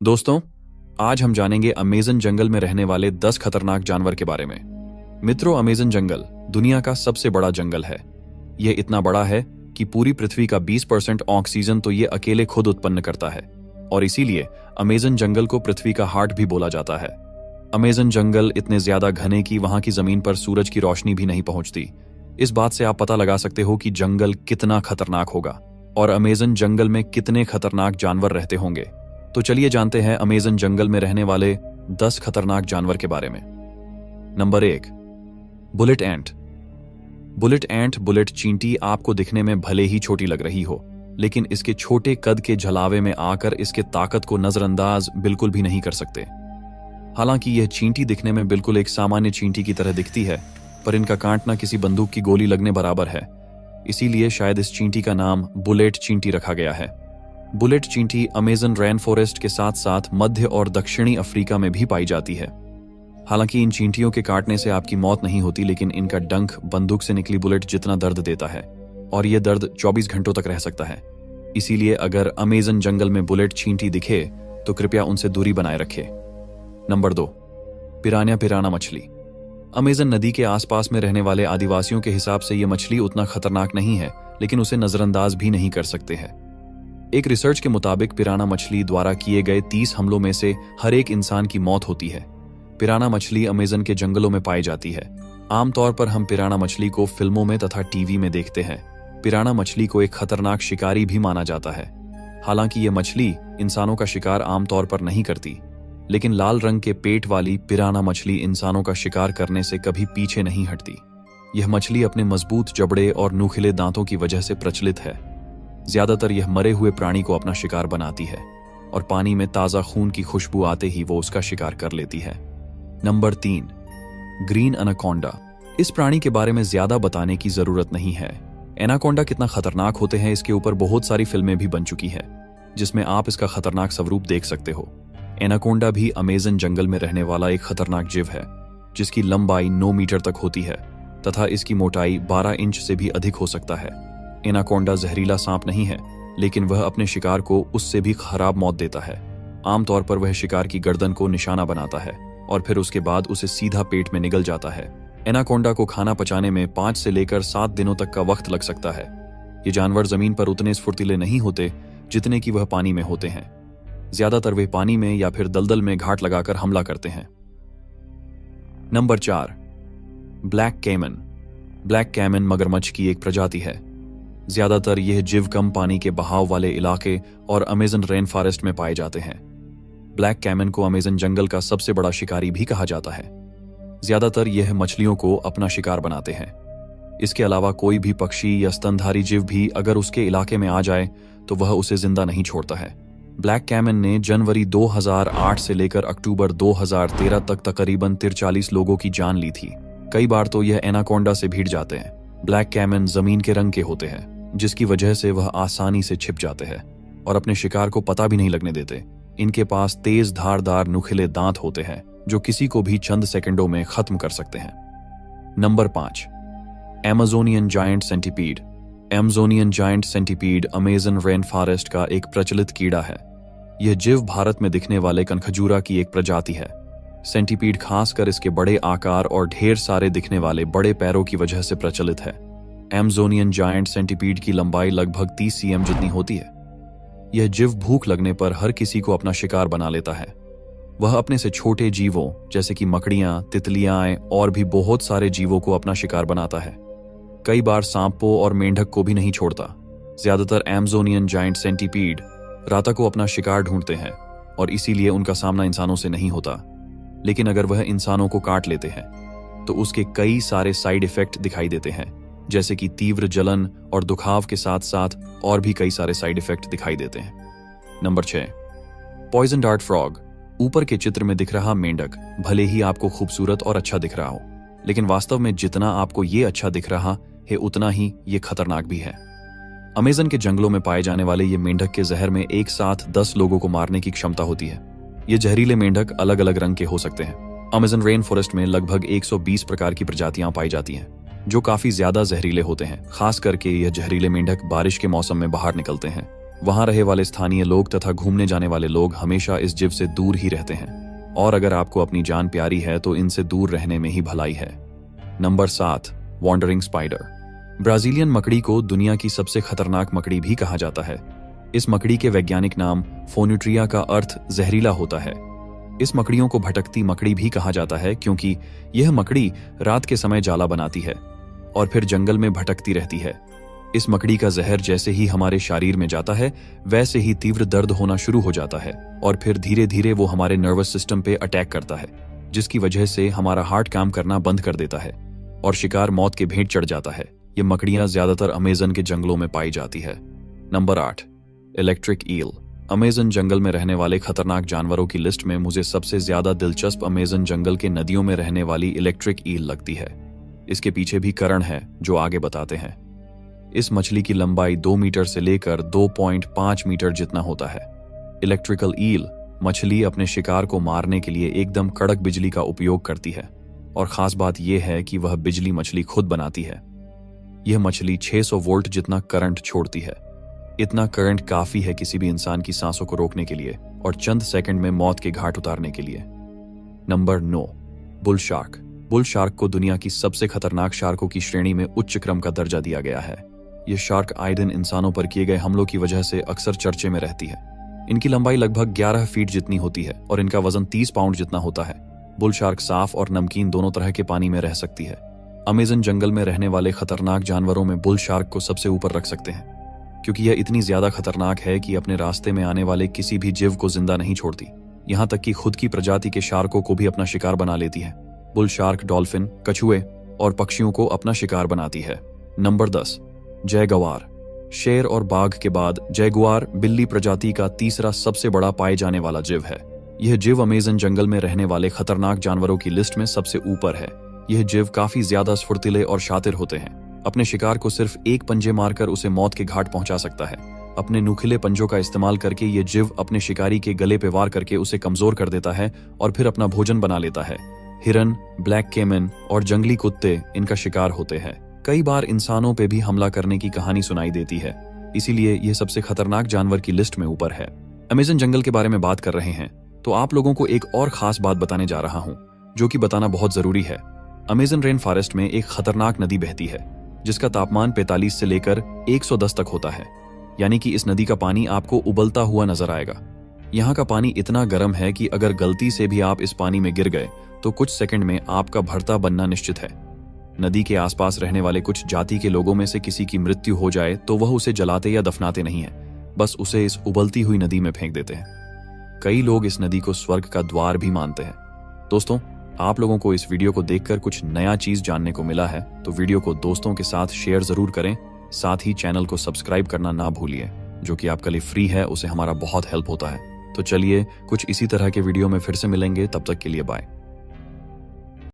दोस्तों, आज हम जानेंगे अमेज़न जंगल में रहने वाले 10 खतरनाक जानवर के बारे में। मित्रों, अमेज़न जंगल दुनिया का सबसे बड़ा जंगल है। यह इतना बड़ा है कि पूरी पृथ्वी का 20% ऑक्सीजन तो ये अकेले खुद उत्पन्न करता है और इसीलिए अमेज़न जंगल को पृथ्वी का हार्ट भी बोला जाता है। अमेज़न जंगल इतने ज्यादा घने कि वहां की जमीन पर सूरज की रोशनी भी नहीं पहुंचती। इस बात से आप पता लगा सकते हो कि जंगल कितना खतरनाक होगा और अमेज़न जंगल में कितने खतरनाक जानवर रहते होंगे। तो चलिए जानते हैं अमेज़न जंगल में रहने वाले 10 खतरनाक जानवर के बारे में। नंबर 1, बुलेट एंट। बुलेट चींटी आपको दिखने में भले ही छोटी लग रही हो, लेकिन इसके छोटे कद के झलावे में आकर इसके ताकत को नजरअंदाज बिल्कुल भी नहीं कर सकते। हालांकि यह चींटी दिखने में बिल्कुल एक सामान्य चींटी की तरह दिखती है, पर इनका कांटना किसी बंदूक की गोली लगने बराबर है। इसीलिए शायद इस चींटी का नाम बुलेट चींटी रखा गया है। बुलेट चींटी अमेज़न रेन फॉरेस्ट के साथ साथ मध्य और दक्षिणी अफ्रीका में भी पाई जाती है। हालांकि इन चींटियों के काटने से आपकी मौत नहीं होती, लेकिन इनका डंक बंदूक से निकली बुलेट जितना दर्द देता है और यह दर्द 24 घंटों तक रह सकता है। इसीलिए अगर अमेज़न जंगल में बुलेट चींटी दिखे तो कृपया उनसे दूरी बनाए रखें। नंबर 2, पिराना मछली। अमेज़न नदी के आसपास में रहने वाले आदिवासियों के हिसाब से यह मछली उतना खतरनाक नहीं है, लेकिन उसे नजरअंदाज भी नहीं कर सकते हैं। एक रिसर्च के मुताबिक पिराना मछली द्वारा किए गए 30 हमलों में से हर एक इंसान की मौत होती है। पिराना मछली अमेज़न के जंगलों में पाई जाती है। आमतौर पर हम पिराना मछली को फिल्मों में तथा टीवी में देखते हैं। पिराना मछली को एक खतरनाक शिकारी भी माना जाता है। हालांकि ये मछली इंसानों का शिकार आमतौर पर नहीं करती, लेकिन लाल रंग के पेट वाली पिराना मछली इंसानों का शिकार करने से कभी पीछे नहीं हटती। यह मछली अपने मजबूत जबड़े और नुकीले दांतों की वजह से प्रचलित है। ज्यादातर यह मरे हुए प्राणी को अपना शिकार बनाती है और पानी में ताजा खून की खुशबू आते ही वो उसका शिकार कर लेती है। Number 3, green anaconda. इस प्राणी के बारे में ज्यादा बताने की जरूरत नहीं है। एनाकोंडा कितना खतरनाक होते हैं इसके ऊपर बहुत सारी फिल्में भी बन चुकी है, जिसमें आप इसका खतरनाक स्वरूप देख सकते हो। एनाकोंडा भी अमेज़न जंगल में रहने वाला एक खतरनाक जीव है, जिसकी लंबाई 9 मीटर तक होती है तथा इसकी मोटाई 12 इंच से भी अधिक हो सकता है। एनाकोंडा जहरीला सांप नहीं है, लेकिन वह अपने शिकार को उससे भी खराब मौत देता है। आमतौर पर वह शिकार की गर्दन को निशाना बनाता है और फिर उसके बाद उसे सीधा पेट में निगल जाता है। एनाकोंडा को खाना पचाने में 5 से लेकर 7 दिनों तक का वक्त लग सकता है। ये जानवर जमीन पर उतने स्फुर्तीले नहीं होते जितने कि वह पानी में होते हैं। ज्यादातर वे पानी में या फिर दलदल में घाट लगाकर हमला करते हैं। Number 4, black caiman. Black caiman मगरमच्छ की एक प्रजाति है। ज्यादातर यह जीव कम पानी के बहाव वाले इलाके और अमेज़न रेन फॉरेस्ट में पाए जाते हैं। ब्लैक कैमन को अमेज़न जंगल का सबसे बड़ा शिकारी भी कहा जाता है। ज्यादातर यह मछलियों को अपना शिकार बनाते हैं। इसके अलावा कोई भी पक्षी या स्तनधारी जीव भी अगर उसके इलाके में आ जाए तो वह उसे जिंदा नहीं छोड़ता है। ब्लैक कैमन ने जनवरी 2008 से लेकर अक्टूबर 2013 तक तकरीबन 43 लोगों की जान ली थी। कई बार तो यह एनाकोंडा से भिड़ जाते हैं। ब्लैक कैमन जमीन के रंग के होते हैं, जिसकी वजह से वह आसानी से छिप जाते हैं और अपने शिकार को पता भी नहीं लगने देते। इनके पास तेज धारदार नुकीले दांत होते हैं जो किसी को भी चंद सेकंडों में खत्म कर सकते हैं। Number 5, Amazonian giant centipede. Amazonian giant centipede Amazon rain forest का एक प्रचलित कीड़ा है। यह जीव भारत में दिखने वाले कनखजूरा की एक प्रजाति है। सेंटीपीड खासकर इसके बड़े आकार और ढेर सारे दिखने वाले बड़े पैरों की वजह से प्रचलित है। एमेजोनियन जायंट सेंटीपीड की लंबाई लगभग 30 cm जितनी होती है। यह जीव भूख लगने पर हर किसी को अपना शिकार बना लेता है। वह अपने से छोटे जीवों जैसे कि मकड़ियां, तितलियां और भी बहुत सारे जीवों को अपना शिकार बनाता है। कई बार सांपों और मेंढक को भी नहीं छोड़ता। ज्यादातर एमेजोनियन जायंट सेंटीपीड रात को अपना शिकार ढूंढते हैं और इसीलिए उनका सामना इंसानों से नहीं होता। लेकिन अगर वह इंसानों को काट लेते हैं तो उसके कई सारे साइड इफेक्ट दिखाई देते हैं, जैसे कि तीव्र जलन और दुखाव के साथ साथ और भी कई सारे साइड इफेक्ट दिखाई देते हैं। Number 6, poison dart frog. ऊपर के चित्र में दिख रहा मेंढक भले ही आपको खूबसूरत और अच्छा दिख रहा हो, लेकिन वास्तव में जितना आपको ये अच्छा दिख रहा है उतना ही ये खतरनाक भी है। अमेज़न के जंगलों में पाए जाने वाले ये मेंढक के जहर में एक साथ 10 लोगों को मारने की क्षमता होती है। ये जहरीले मेंढक अलग अलग रंग के हो सकते हैं। अमेज़न रेन फॉरेस्ट में लगभग 120 प्रकार की प्रजातियां पाई जाती हैं, जो काफी ज्यादा जहरीले होते हैं। खास करके यह जहरीले मेंढक बारिश के मौसम में बाहर निकलते हैं वहां रहे वाले स्थानीय लोग तथा घूमने जाने वाले लोग हमेशा इस जीव से दूर ही रहते हैं और अगर आपको अपनी जान प्यारी है तो इनसे दूर रहने में ही भलाई है। Number 7, wandering spider. ब्राजीलियन मकड़ी को दुनिया की सबसे खतरनाक मकड़ी भी कहा जाता है। इस मकड़ी के वैज्ञानिक नाम फोन्यूट्रिया का अर्थ जहरीला होता है। इस मकड़ियों को भटकती मकड़ी भी कहा जाता है क्योंकि यह मकड़ी रात के समय जाला बनाती है और फिर जंगल में भटकती रहती है। इस मकड़ी का जहर जैसे ही हमारे शरीर में जाता है वैसे ही तीव्र दर्द होना शुरू हो जाता है और फिर धीरे धीरे वो हमारे नर्वस सिस्टम पे अटैक करता है, जिसकी वजह से हमारा हार्ट काम करना बंद कर देता है और शिकार मौत के भेंट चढ़ जाता है। ये मकड़ियां ज्यादातर अमेज़न के जंगलों में पाई जाती है। Number 8, electric eel. अमेज़न जंगल में रहने वाले खतरनाक जानवरों की लिस्ट में मुझे सबसे ज्यादा दिलचस्प अमेज़न जंगल के नदियों में रहने वाली इलेक्ट्रिक ईल लगती है। इसके पीछे भी कारण है जो आगे बताते हैं। इस मछली की लंबाई 2 मीटर से लेकर 2.5 मीटर जितना होता है। इलेक्ट्रिकल ईल मछली अपने शिकार को मारने के लिए एकदम कड़क बिजली का उपयोग करती है और खास बात यह है कि वह बिजली मछली खुद बनाती है। यह मछली 600 वोल्ट जितना करंट छोड़ती है। इतना करंट काफी है किसी भी इंसान की सांसों को रोकने के लिए और चंद सेकंड में मौत के घाट उतारने के लिए। Number 9, bull shark. Bull shark को दुनिया की सबसे खतरनाक शार्कों की श्रेणी में उच्च क्रम का दर्जा दिया गया है। यह शार्क आए दिन इंसानों पर किए गए हमलों की वजह से अक्सर चर्चे में रहती है। इनकी लंबाई लगभग 11 फीट जितनी होती है और इनका वजन 30 पाउंड जितना होता है। बुल शार्क साफ और नमकीन दोनों तरह के पानी में रह सकती है। अमेज़न जंगल में रहने वाले खतरनाक जानवरों में बुल शार्क को सबसे ऊपर रख सकते हैं क्योंकि यह इतनी ज्यादा खतरनाक है कि अपने रास्ते में आने वाले किसी भी जीव को जिंदा नहीं छोड़ती, यहां तक कि खुद की प्रजाति के शार्कों को भी अपना शिकार बना लेती है। बुल शार्क डॉल्फिन, कछुए और पक्षियों को अपना शिकार बनाती है। Number 10, Jaguar. शेर और बाघ के बाद जैगुआर बिल्ली प्रजाति का तीसरा सबसे बड़ा पाए जाने वाला जीव है। यह जीव अमेज़न जंगल में रहने वाले खतरनाक जानवरों की लिस्ट में सबसे ऊपर है। यह जीव काफी ज्यादा स्फुर्तिले और शातिर होते हैं। अपने शिकार को सिर्फ एक पंजे मारकर उसे मौत के घाट पहुंचा सकता है। अपने नुकीले पंजों का इस्तेमाल करके ये जीव अपने शिकारी के गले पे वार करके उसे कमजोर कर देता है और फिर अपना भोजन बना लेता है। हिरन, ब्लैक केमन और जंगली कुत्ते इनका शिकार होते हैं। कई बार इंसानों पे भी हमला करने की कहानी सुनाई देती है, इसीलिए यह सबसे खतरनाक जानवर की लिस्ट में ऊपर है। अमेज़न जंगल के बारे में बात कर रहे हैं तो आप लोगों को एक और खास बात बताने जा रहा हूं जो कि बताना बहुत जरूरी है। अमेज़न रेन फॉरेस्ट में एक खतरनाक नदी बहती है जिसका तापमान 45 से लेकर 110 तक होता है, यानी कि इस नदी का पानी आपको उबलता हुआ नजर आएगा। यहाँ का पानी इतना गर्म है कि अगर गलती से भी आप इस पानी में गिर गए तो कुछ सेकंड में आपका भरता बनना निश्चित है। नदी के आसपास रहने वाले कुछ जाति के लोगों में से किसी की मृत्यु हो जाए तो वह उसे जलाते या दफनाते नहीं है, बस उसे इस उबलती हुई नदी में फेंक देते हैं। कई लोग इस नदी को स्वर्ग का द्वार भी मानते हैं। दोस्तों, आप लोगों को इस वीडियो को देखकर कुछ नया चीज जानने को मिला है तो वीडियो को दोस्तों के साथ शेयर जरूर करें। साथ ही चैनल को सब्सक्राइब करना ना भूलिए, जो कि आपके लिए फ्री है, उसे हमारा बहुत हेल्प होता है। तो चलिए कुछ इसी तरह के वीडियो में फिर से मिलेंगे, तब तक के लिए बाय।